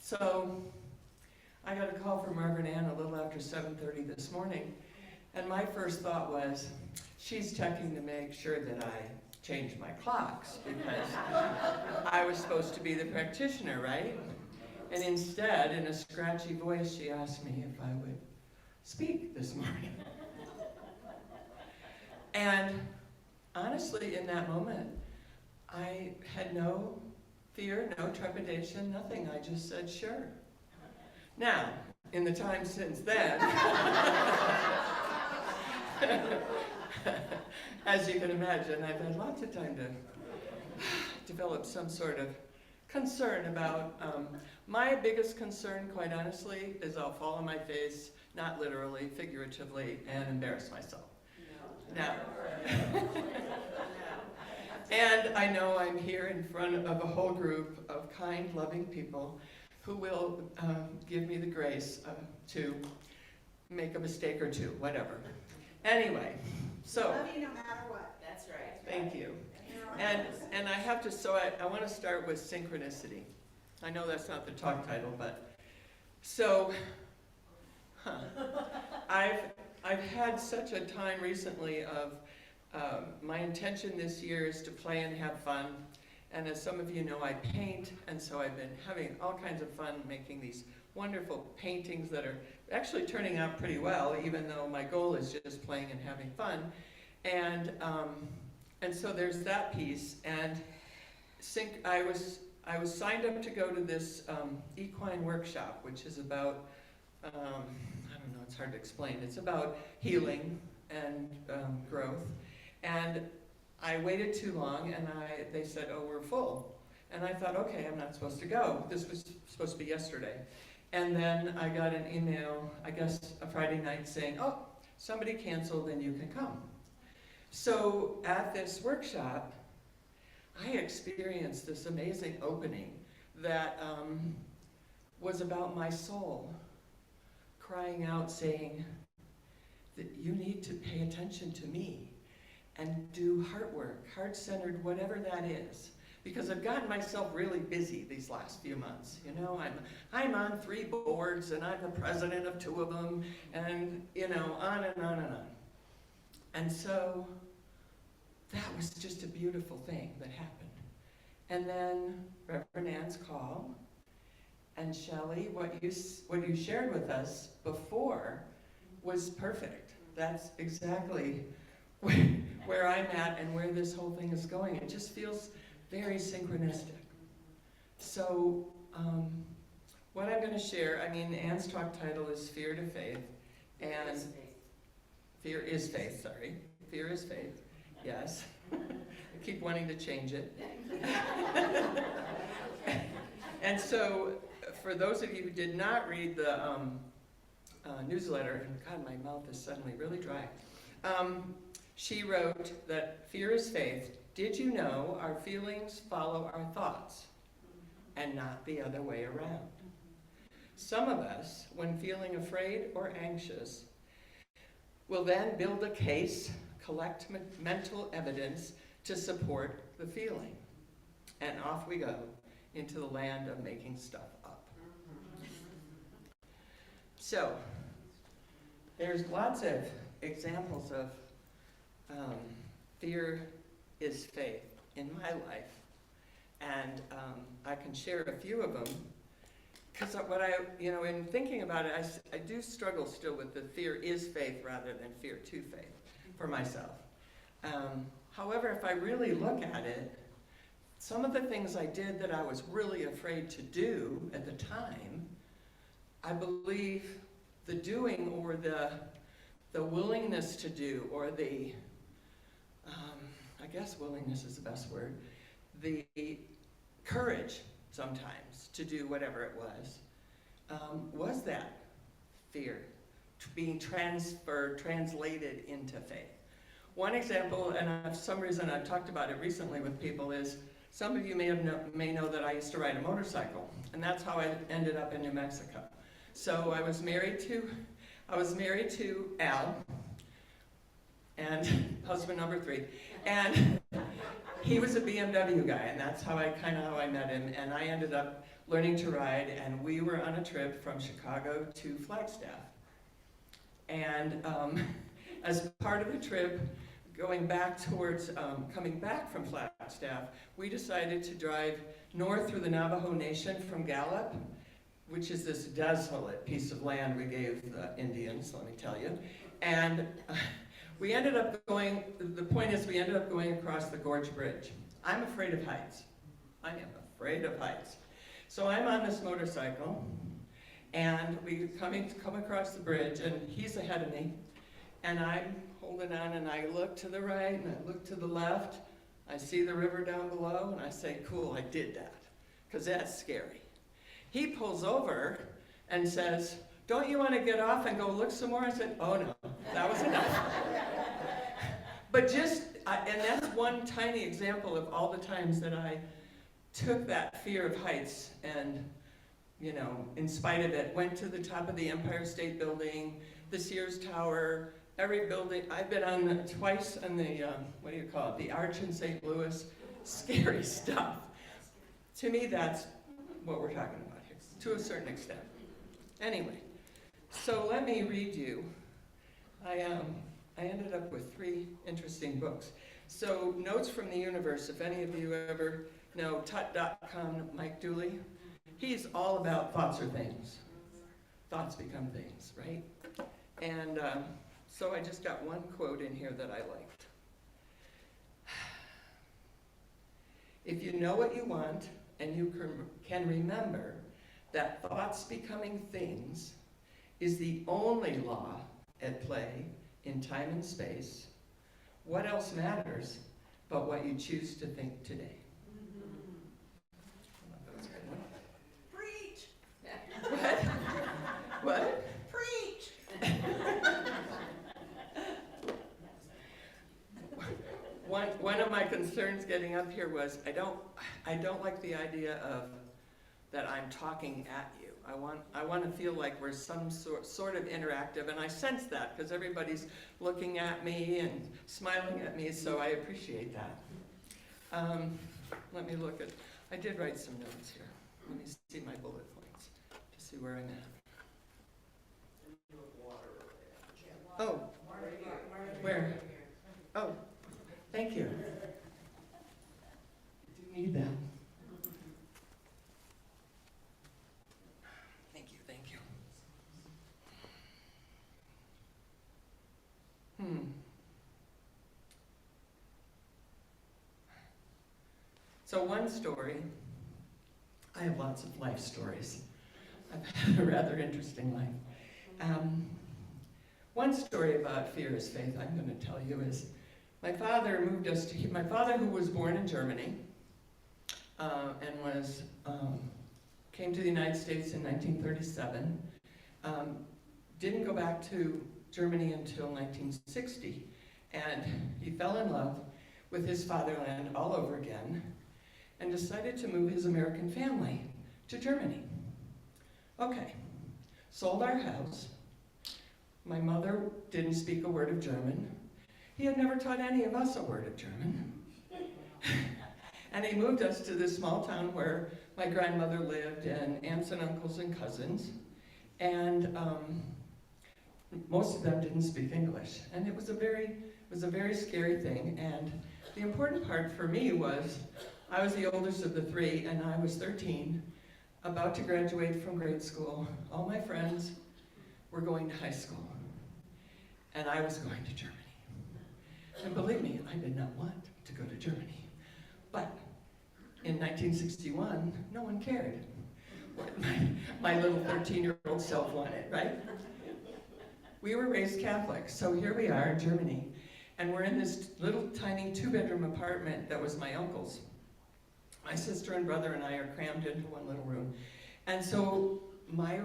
So I got a call from Reverend Ann a little after 7:30 this morning, and my first thought was, she's checking to make sure that I changed my clocks, because I was supposed to be the practitioner, right? And instead, in a scratchy voice, she asked me if I would speak this morning. And honestly, in that moment, I had no fear, no trepidation, nothing. I just said, sure. Now, in the time since then, as you can imagine, I've had lots of time to develop some sort of concern about, my biggest concern, quite honestly, is I'll fall on my face, not literally, figuratively, and embarrass myself. Now, and I know I'm here in front of a whole group of kind, loving people who will give me the grace to make a mistake or two, whatever. Anyway, so. Love you no matter what. That's right. Thank you. And I have to, so I want to start with synchronicity. I know that's not the talk title, but so, I've had such a time recently of, my intention this year is to play and have fun. And as some of you know, I paint, and so I've been having all kinds of fun making these wonderful paintings that are actually turning out pretty well, even though my goal is just playing and having fun. And so there's that piece. And I was signed up to go to this equine workshop, which is about, I don't know, it's hard to explain. It's about healing and growth. And I waited too long, and they said, oh, we're full. And I thought, okay, I'm not supposed to go. This was supposed to be yesterday. And then I got an email, I guess a Friday night, saying, oh, somebody canceled and you can come. So at this workshop, I experienced this amazing opening that was about my soul crying out, saying that you need to pay attention to me and do heart work, heart-centered, whatever that is. Because I've gotten myself really busy these last few months. You know, I'm on 3 boards, and I'm the president of 2 of them, and you know, on and on and on. And so that was just a beautiful thing that happened. And then Reverend Ann's call, and Shelley, what you shared with us before was perfect. That's exactly where I'm at and where this whole thing is going. It just feels very synchronistic. So what I'm going to share, I mean, Ann's talk title is Fear to Faith, and Fear is Faith, sorry. Fear is Faith, yes. I keep wanting to change it. And so, for those of you who did not read the newsletter, and God, my mouth is suddenly really dry. She wrote that fear is faith. Did you know our feelings follow our thoughts and not the other way around? Some of us, when feeling afraid or anxious, will then build a case, collect mental evidence to support the feeling. And off we go into the land of making stuff up. So, there's lots of examples of fear is faith in my life. And I can share a few of them. Because in thinking about it, I do struggle still with the fear is faith rather than fear to faith for myself. However, if I really look at it, some of the things I did that I was really afraid to do at the time, I believe the doing or the willingness to do, or the, I guess willingness is the best word, the courage sometimes to do whatever it was that fear being translated into faith. One example, and for some reason I've talked about it recently with people, is some of you may know that I used to ride a motorcycle, and that's how I ended up in New Mexico. So I was married to Al, and husband number 3, and he was a BMW guy, and that's how I met him. And I ended up learning to ride, and we were on a trip from Chicago to Flagstaff. And as part of the trip, going back towards, coming back from Flagstaff, we decided to drive north through the Navajo Nation from Gallup, which is this desolate piece of land we gave the Indians, let me tell you. And we ended up going, the point is we ended up going across the Gorge Bridge. I'm afraid of heights. I am afraid of heights. So I'm on this motorcycle, and we come across the bridge, and he's ahead of me, and I'm holding on, and I look to the right, and I look to the left. I see the river down below, and I say, cool, I did that, because that's scary. He pulls over and says, don't you want to get off and go look some more? I said, oh no, that was enough. But and that's one tiny example of all the times that I took that fear of heights and, you know, in spite of it, went to the top of the Empire State Building, the Sears Tower, every building. I've been on twice on the, what do you call it, the Arch in St. Louis. Scary stuff. To me, that's what we're talking about here, to a certain extent. Anyway, so let me read you. I ended up with 3 interesting books. So, Notes from the Universe, if any of you ever know Tut.com, Mike Dooley, he's all about thoughts are things. Thoughts become things, right? And so I just got one quote in here that I liked. If you know what you want and you can remember that thoughts becoming things is the only law at play in time and space, what else matters but what you choose to think today? Preach! What? What? Preach! One of my concerns getting up here was I don't like the idea of that I'm talking at you. I want to feel like we're some sort of interactive, and I sense that because everybody's looking at me and smiling at me, so I appreciate that. Let me look at, I did write some notes here. Let me see my bullet points to see where I'm at. Oh, where? Oh, thank you. I do need that. Thank you. So one story, I have lots of life stories. I've had a rather interesting life. One story about fear is faith I'm going to tell you is my father moved us to, my father who was born in Germany and came to the United States in 1937, didn't go back to Germany until 1960, and he fell in love with his fatherland all over again and decided to move his American family to Germany. Okay, sold our house. My mother didn't speak a word of German. He had never taught any of us a word of German. And he moved us to this small town where my grandmother lived and aunts and uncles and cousins. And most of them didn't speak English. And it was a very scary thing. And the important part for me was I was the oldest of the 3, and I was 13, about to graduate from grade school. All my friends were going to high school, and I was going to Germany. And believe me, I did not want to go to Germany. But in 1961, no one cared what my little 13-year-old self wanted, right? We were raised Catholic, so here we are in Germany, and we're in this little tiny 2-bedroom apartment that was my uncle's. My sister and brother and I are crammed into one little room. And so my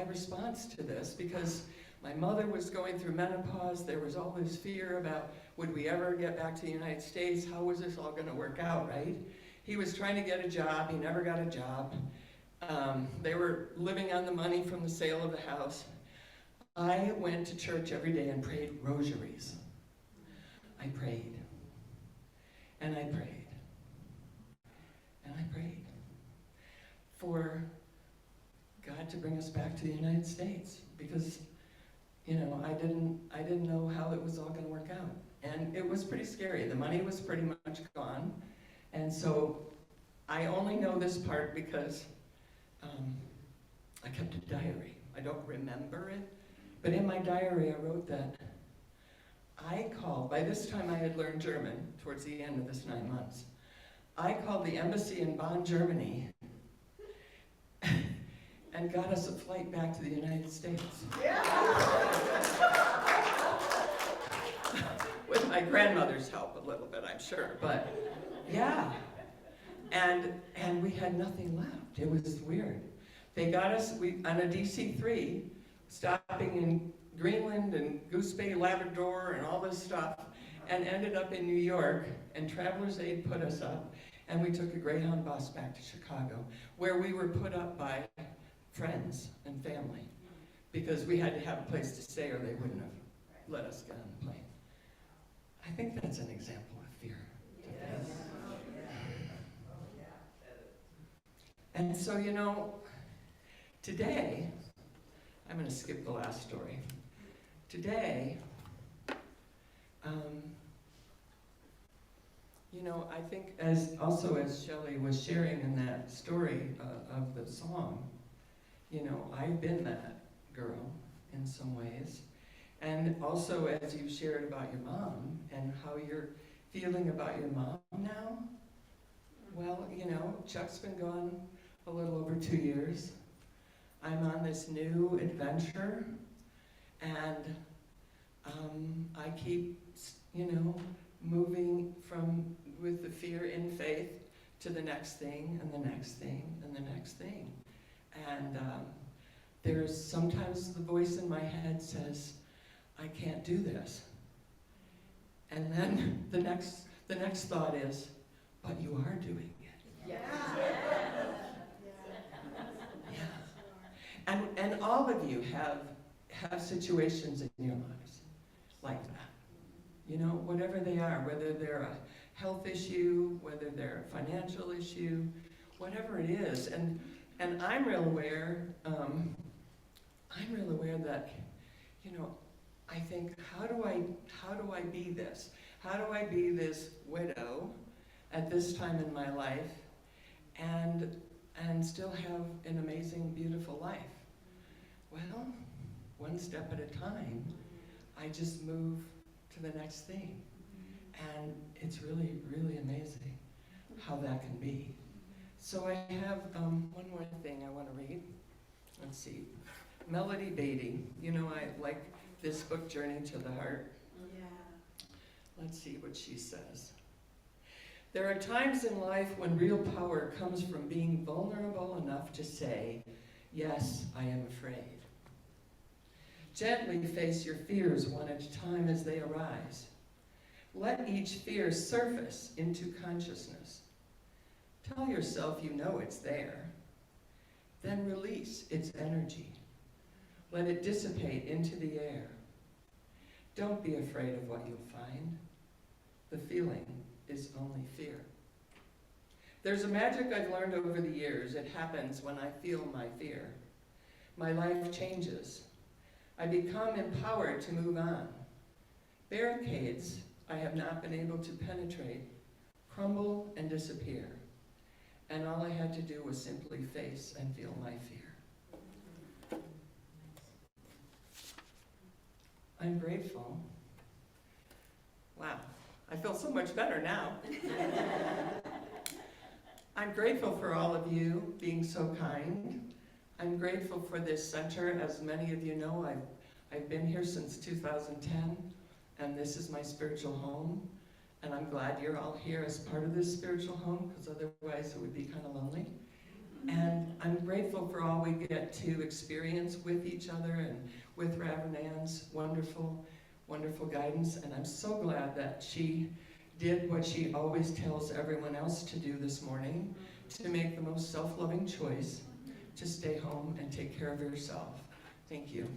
response to this, because my mother was going through menopause, there was all this fear about would we ever get back to the United States, how was this all going to work out, right? He was trying to get a job, he never got a job. They were living on the money from the sale of the house. I went to church every day and prayed rosaries. I prayed, and I prayed, and I prayed. for God to bring us back to the United States, because, you know, I didn't know how it was all going to work out. And it was pretty scary. The money was pretty much gone. And so I only know this part because I kept a diary. I don't remember it, but in my diary I wrote that I called, by this time I had learned German towards the end of this 9 months. I called the embassy in Bonn, Germany, and got us a flight back to the United States. Yeah. With my grandmother's help a little bit, I'm sure, but yeah. And we had nothing left. It was weird. They got us on a DC-3, stopping in Greenland and Goose Bay, Labrador, and all this stuff, and ended up in New York, and Travelers Aid put us up, and we took a Greyhound bus back to Chicago, where we were put up by friends and family, because we had to have a place to stay or they wouldn't have let us get on the plane. I think that's an example of fear. Yes. And so, you know, today, I'm going to skip the last story. Today, you know, I think as Shelley was sharing in that story of the song, you know, I've been that girl in some ways. And also as you shared about your mom and how you're feeling about your mom now, well, you know, Chuck's been gone a little over 2 years. I'm on this new adventure, and I keep, you know, moving with the fear in faith to the next thing, and the next thing, and the next thing. And there's sometimes the voice in my head says, I can't do this. And then the next thought is, but you are doing it. Yeah. Yeah. And all of you have situations in your lives like that. You know, whatever they are, whether they're a health issue, whether they're a financial issue, whatever it is. And I'm real aware that, you know, I think, how do I be this? How do I be this widow at this time in my life and still have an amazing, beautiful life? Well, one step at a time, I just move to the next thing. And it's really, really amazing how that can be. So I have one more thing I want to read. Let's see. Melody Beatty. You know, I like this book, Journey to the Heart. Yeah. Let's see what she says. There are times in life when real power comes from being vulnerable enough to say, yes, I am afraid. Gently face your fears one at a time as they arise. Let each fear surface into consciousness. Tell yourself you know it's there. Then release its energy. Let it dissipate into the air. Don't be afraid of what you'll find. The feeling is only fear. There's a magic I've learned over the years. It happens when I feel my fear. My life changes. I become empowered to move on. Barricades I have not been able to penetrate crumble and disappear. And all I had to do was simply face and feel my fear. I'm grateful. Wow, I feel so much better now. I'm grateful for all of you being so kind. I'm grateful for this center. As many of you know, I've been here since 2010, and this is my spiritual home. And I'm glad you're all here as part of this spiritual home, because otherwise it would be kind of lonely. And I'm grateful for all we get to experience with each other and with Reverend Ann's wonderful, wonderful guidance. And I'm so glad that she did what she always tells everyone else to do this morning, to make the most self-loving choice, to stay home and take care of yourself. Thank you.